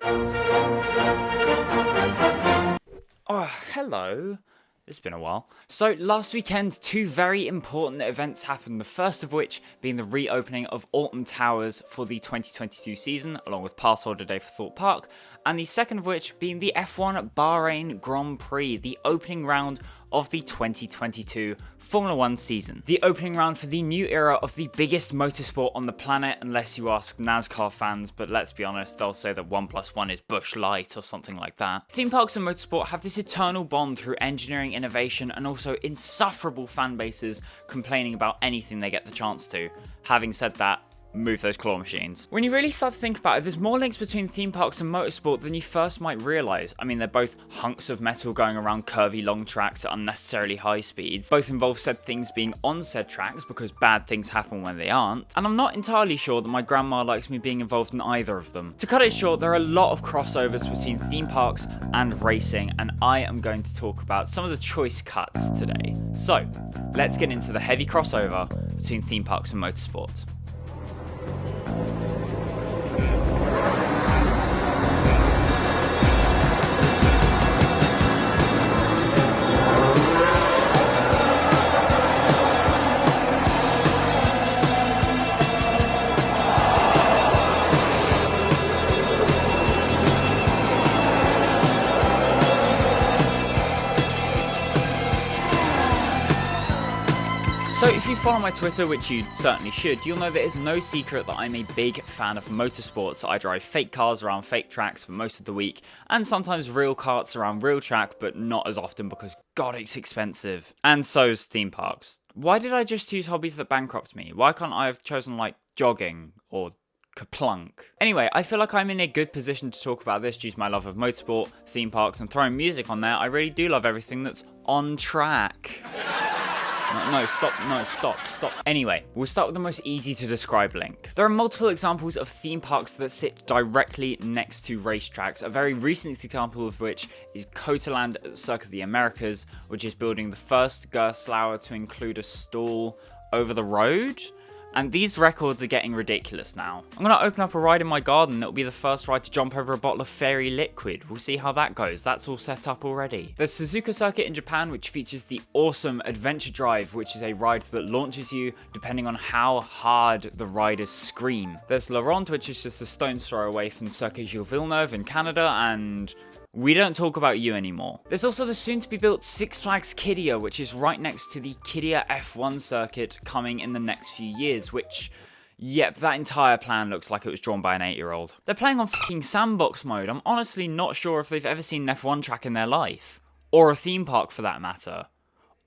Oh, hello. It's been a while. So last weekend, two very important events happened, the first of which being the reopening of Alton Towers for the 2022 season, along with pass holder day for Thorpe Park, and the second of which being the F1 Bahrain Grand Prix, the opening round of the 2022 Formula 1 season. The opening round for the new era of the biggest motorsport on the planet, unless you ask NASCAR fans, but let's be honest, they'll say that 1 + 1 is Busch Light or something like that. Theme parks and motorsport have this eternal bond through engineering innovation and also insufferable fan bases complaining about anything they get the chance to. Having said that, move those claw machines. When you really start to think about it, there's more links between theme parks and motorsport than you first might realise. I mean, they're both hunks of metal going around curvy long tracks at unnecessarily high speeds. Both involve said things being on said tracks because bad things happen when they aren't. And I'm not entirely sure that my grandma likes me being involved in either of them. To cut it short, there are a lot of crossovers between theme parks and racing, and I am going to talk about some of the choice cuts today. So, let's get into the heavy crossover between theme parks and motorsport. So if you follow my Twitter, which you certainly should, you'll know that it's no secret that I'm a big fan of motorsports. I drive fake cars around fake tracks for most of the week, and sometimes real karts around real track, but not as often because god it's expensive. And so's theme parks. Why did I just choose hobbies that bankrupt me? Why can't I have chosen like jogging or Kaplunk? Anyway, I feel like I'm in a good position to talk about this due to my love of motorsport, theme parks, and throwing music on there. I really do love everything that's on track. Stop. Anyway, we'll start with the most easy to describe link. There are multiple examples of theme parks that sit directly next to racetracks, a very recent example of which is Cotaland at Circuit of the Americas, which is building the first Gerstlauer to include a stall over the road. And these records are getting ridiculous now. I'm going to open up a ride in my garden. It'll be the first ride to jump over a bottle of fairy liquid. We'll see how that goes. That's all set up already. There's Suzuka Circuit in Japan, which features the awesome Adventure Drive, which is a ride that launches you depending on how hard the riders scream. There's Laurent, which is just a stone's throw away from Circuit Gilles Villeneuve in Canada, and we don't talk about you anymore. There's also the soon-to-be-built Six Flags Qiddiya, which is right next to the Qiddiya F1 circuit coming in the next few years, which, yep, that entire plan looks like it was drawn by an 8-year-old. They're playing on fucking sandbox mode. I'm honestly not sure if they've ever seen an F1 track in their life. Or a theme park for that matter.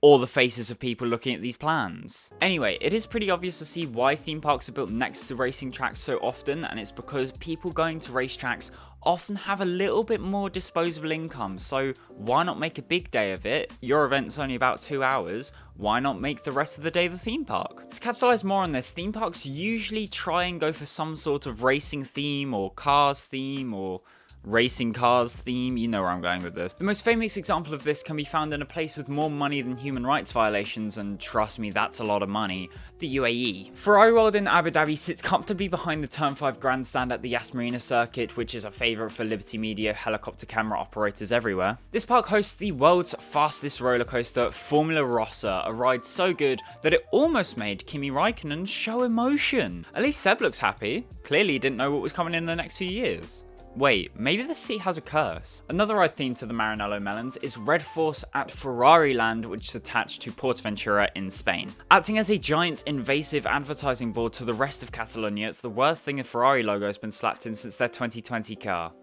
Or the faces of people looking at these plans. Anyway, it is pretty obvious to see why theme parks are built next to racing tracks so often, and it's because people going to racetracks often have a little bit more disposable income, so why not make a big day of it? Your event's only about 2 hours, why not make the rest of the day the theme park? To capitalise more on this, theme parks usually try and go for some sort of racing theme or cars theme or racing cars theme, you know where I'm going with this. The most famous example of this can be found in a place with more money than human rights violations, and trust me, that's a lot of money, the UAE. Ferrari World in Abu Dhabi sits comfortably behind the Turn 5 grandstand at the Yas Marina circuit, which is a favourite for Liberty Media helicopter camera operators everywhere. This park hosts the world's fastest roller coaster, Formula Rossa, a ride so good that it almost made Kimi Räikkönen show emotion. At least Seb looks happy. Clearly he didn't know what was coming in the next few years. Wait, maybe the seat has a curse. Another ride themed to the Maranello Melons is Red Force at Ferrari Land, which is attached to Portaventura in Spain. Acting as a giant invasive advertising board to the rest of Catalonia, it's the worst thing a Ferrari logo has been slapped in since their 2020 car.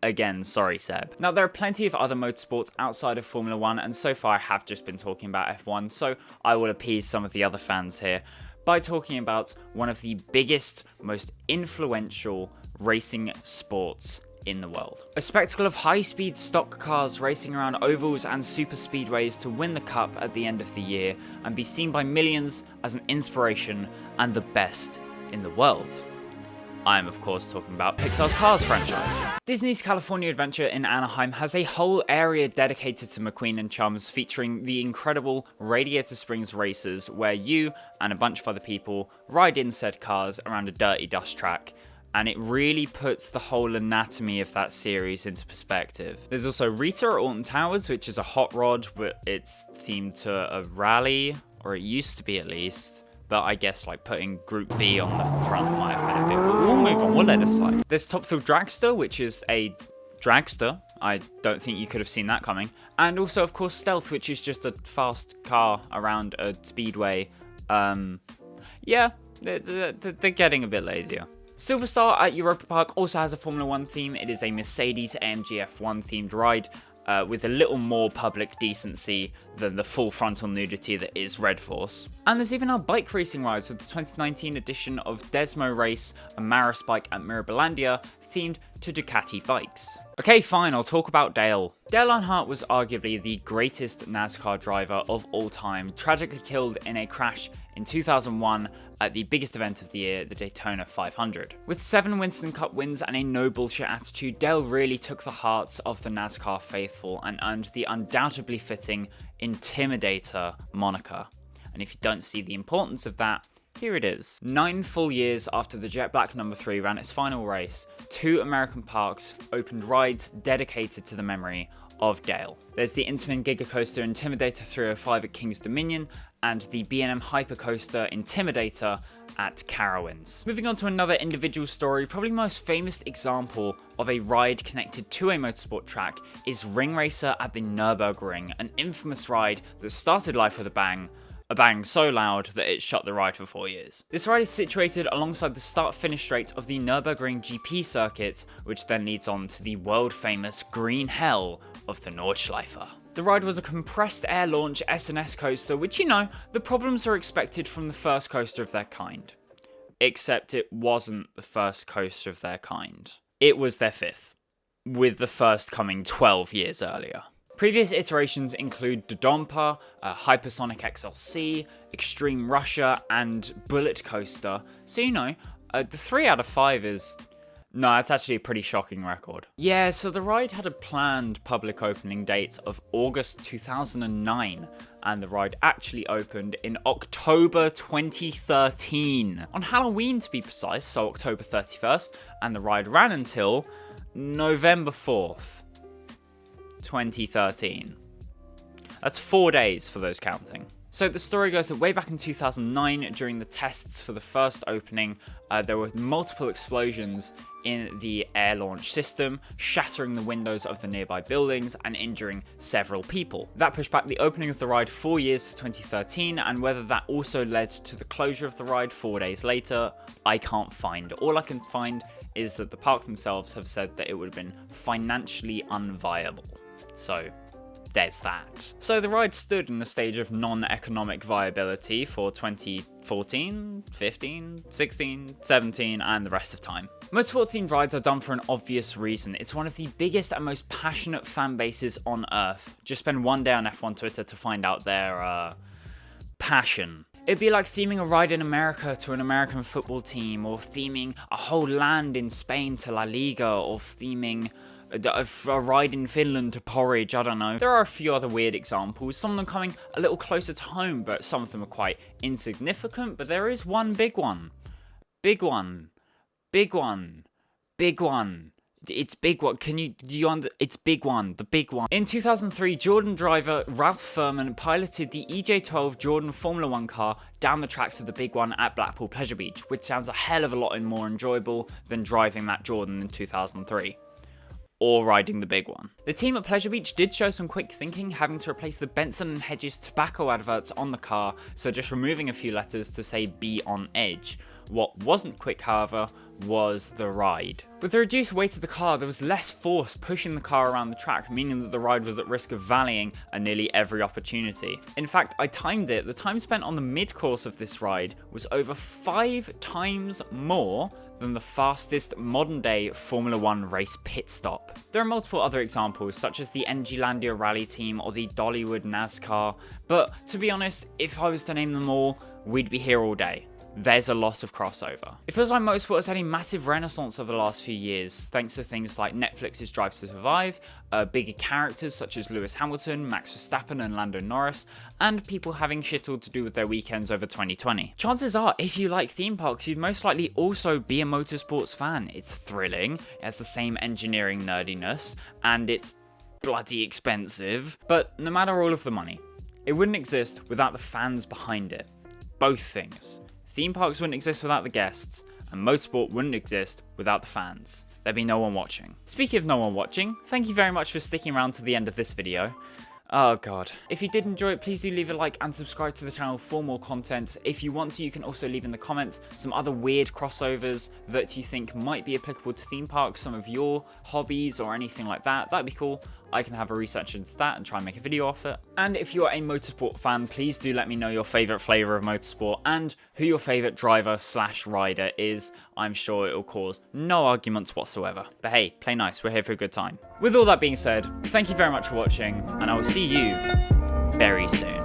Again, sorry Seb. Now there are plenty of other motorsports outside of Formula 1, and so far I have just been talking about F1, so I will appease some of the other fans here by talking about one of the biggest, most influential racing sports in the world. A spectacle of high-speed stock cars racing around ovals and super speedways to win the cup at the end of the year and be seen by millions as an inspiration and the best in the world. I am of course talking about Pixar's Cars franchise. Disney's California Adventure in Anaheim has a whole area dedicated to McQueen and Chums, featuring the incredible Radiator Springs races where you and a bunch of other people ride in said cars around a dirty dust track. and it really puts the whole anatomy of that series into perspective. There's also Rita at Alton Towers, which is a hot rod, but it's themed to a rally, or it used to be at least. But I guess like putting Group B on the front might have been a bit, but we'll move on, we'll let it slide. There's Top Thrill Dragster, which is a dragster. I don't think you could have seen that coming. And also, of course, Stealth, which is just a fast car around a speedway. Yeah, they're getting a bit lazier. Silverstar at Europa Park also has a Formula 1 theme. It is a Mercedes AMG F1 themed ride with a little more public decency than the full frontal nudity that is Red Force. And there's even our bike racing rides with the 2019 edition of Desmo Race, a Maris bike at Mirabilandia, themed to Ducati bikes. Okay, fine, I'll talk about Dale. Dale Earnhardt was arguably the greatest NASCAR driver of all time, tragically killed in a crash in 2001 at the biggest event of the year, the Daytona 500. With 7 Winston Cup wins and a no bullshit attitude, Dale really took the hearts of the NASCAR faithful and earned the undoubtedly fitting Intimidator moniker. And if you don't see the importance of that, here it is. 9 full years after the Jet Black No. 3 ran its final race, 2 American parks opened rides dedicated to the memory of Dale. There's the Intamin Gigacoaster Intimidator 305 at King's Dominion, and the B&M Hypercoaster Intimidator at Carowinds. Moving on to another individual story, probably most famous example of a ride connected to a motorsport track is Ring Racer at the Nürburgring, an infamous ride that started life with a bang so loud that it shut the ride for 4 years. This ride is situated alongside the start-finish straight of the Nürburgring GP circuit, which then leads on to the world-famous Green Hell of the Nordschleife. The ride was a compressed air launch S&S coaster, which, you know, the problems are expected from the first coaster of their kind. Except it wasn't the first coaster of their kind. It was their 5th, with the first coming 12 years earlier. Previous iterations include Dodonpa, Hypersonic XLC, Extreme Russia, and Bullet Coaster, so you know, the 3 out of 5 is... No, it's actually a pretty shocking record. Yeah, so the ride had a planned public opening date of August 2009, and the ride actually opened in October 2013. On Halloween, to be precise, so October 31st, and the ride ran until November 4th, 2013. That's 4 days for those counting. So the story goes that way back in 2009, during the tests for the first opening, there were multiple explosions in the air launch system, shattering the windows of the nearby buildings and injuring several people. That pushed back the opening of the ride 4 years to 2013, and whether that also led to the closure of the ride 4 days later, I can't find. All I can find is that the park themselves have said that it would have been financially unviable. So there's that. So the ride stood in a stage of non-economic viability for 2014, 15, 16, 17, and the rest of time. Motorsport-themed rides are done for an obvious reason. It's one of the biggest and most passionate fan bases on Earth. Just spend one day on F1 Twitter to find out their passion. It'd be like theming a ride in America to an American football team, or theming a whole land in Spain to La Liga, or theming a ride in Finland to Porridge, I don't know. There are a few other weird examples, some of them coming a little closer to home, but some of them are quite insignificant, but there is one big one. Big one. Big one. Big one. It's big one. It's big one. The big one. In 2003, Jordan driver Ralph Furman piloted the EJ12 Jordan Formula 1 car down the tracks of the big one at Blackpool Pleasure Beach, which sounds a hell of a lot more enjoyable than driving that Jordan in 2003. Or riding the big one. The team at Pleasure Beach did show some quick thinking, having to replace the Benson & Hedges tobacco adverts on the car, so just removing a few letters to say "Be on Edge." What wasn't quick, however, was the ride. With the reduced weight of the car, there was less force pushing the car around the track, meaning that the ride was at risk of valleying at nearly every opportunity. In fact, I timed it. The time spent on the mid-course of this ride was over 5 times more than the fastest modern-day Formula 1 race pit stop. There are multiple other examples, such as the Engilandia Rally Team or the Dollywood NASCAR, but to be honest, if I was to name them all, we'd be here all day. there's a lot of crossover. It feels like motorsport has had a massive renaissance over the last few years, thanks to things like Netflix's Drive to Survive, bigger characters such as Lewis Hamilton, Max Verstappen and Lando Norris, and people having shit all to do with their weekends over 2020. Chances are, if you like theme parks, you'd most likely also be a motorsports fan. It's thrilling, it has the same engineering nerdiness, and it's bloody expensive. But no matter all of the money, it wouldn't exist without the fans behind it. Both things. Theme parks wouldn't exist without the guests, and motorsport wouldn't exist without the fans. There'd be no one watching. Speaking of no one watching, thank you very much for sticking around to the end of this video. Oh god. If you did enjoy it, please do leave a like and subscribe to the channel for more content. If you want to, you can also leave in the comments some other weird crossovers that you think might be applicable to theme parks, some of your hobbies or anything like that. That'd be cool. I can have a research into that and try and make a video off it. And if you are a motorsport fan, please do let me know your favourite flavour of motorsport and who your favourite driver / rider is. I'm sure it'll cause no arguments whatsoever. But hey, play nice, we're here for a good time. With all that being said, thank you very much for watching, and I will see you very soon.